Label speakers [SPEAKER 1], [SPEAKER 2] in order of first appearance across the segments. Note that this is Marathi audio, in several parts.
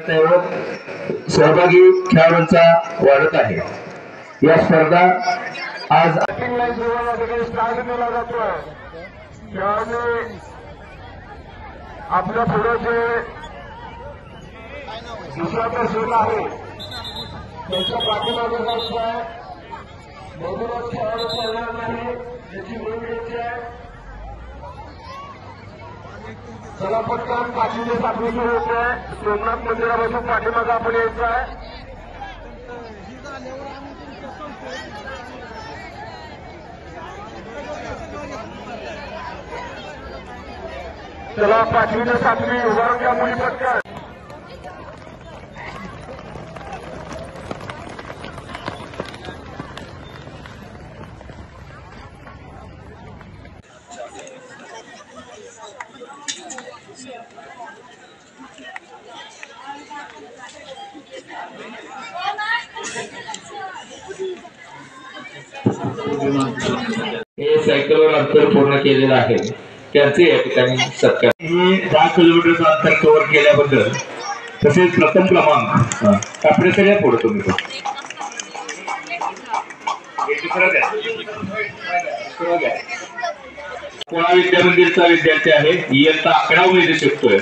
[SPEAKER 1] सहभागी खेळाडूंचा वाढत आहे। या स्पर्धा आज आपल्या पुढे जे दुसरा प्रश्न आहे त्याच्या पाठीमागे जायचं बहुमत खेळाडू चालणार नाही याची नोंद घ्यायची आहे। चला पटकन पाचवीचे सातवी सुरू होत आहे। सोमनाथ मंदिरापासून पाठीमागे आपण यायचं आहे। चला पाचवी ते सातवी उभारून घ्या मुली पटकन। हे सायकलवर अंतर पूर्ण केलेलं आहे त्यांचे या ठिकाणी सत्कार। 10 किलोमीटरचं अंतर कव्हर केल्याबद्दल तसेच प्रथम क्रमांक आपले सगळ्या पुढे तुम्ही कोणा विद्या मंदिरचा विद्यार्थी आहे इयत्ता 11वी मध्ये शिकतोय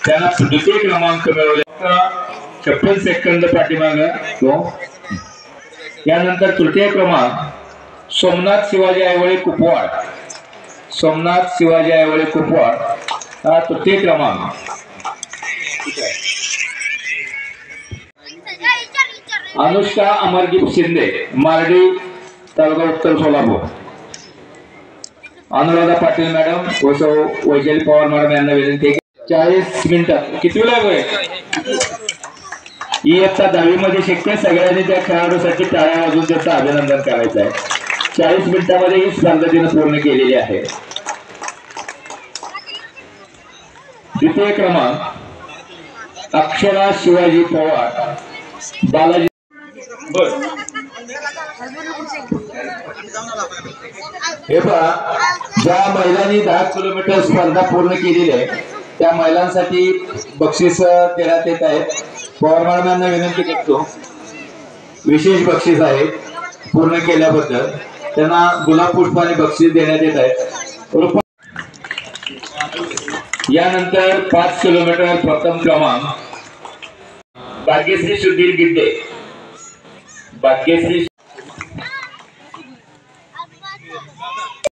[SPEAKER 1] त्यांना द्वितीय क्रमांक मिळवला 56 सेकंद पाठीमागे तो। यानंतर तृतीय क्रमांक सोमनाथ शिवाजी ऐवळे कुपवाड। सोमनाथ शिवाजी ऐवळे कुपवाड हा तृतीय क्रमांक। अनुष्का अमरदीप शिंदे मार्डी तालुका उत्तर सोलापूर। अनुराधा पाटील मॅडम व सौ वैशाली पवार मॅडम यांना विनंती 40 मिनिटात किती लागोय इयत्ता 10वी मध्ये शिकते सगळ्यांनी त्या खेळाडूसाठी टाळ्या वाजवून त्याचं अभिनंदन करायचं आहे। 40 मिनिटांमध्ये ही स्पर्धा तिने पूर्ण केलेली आहे। द्वितीय क्रमांक अक्षरा शिवाजी पवार बालाजी। हे पहा ज्या महिलांनी 10 किलोमीटर स्पर्धा पूर्ण केलेली आहे त्या महिलांसाठी बक्षीस देण्यात येत आहेत। पवार मॅडमांना विनंती करतो विशेष बक्षीस आहे पूर्ण केल्याबद्दल त्यांना गुलाब पुष्पाने बक्षीस देण्यात येत आहे। यानंतर 5 किलोमीटर प्रथम क्रमांक भाग्यश्री सुधीर गिड्डे। भाग्यश्री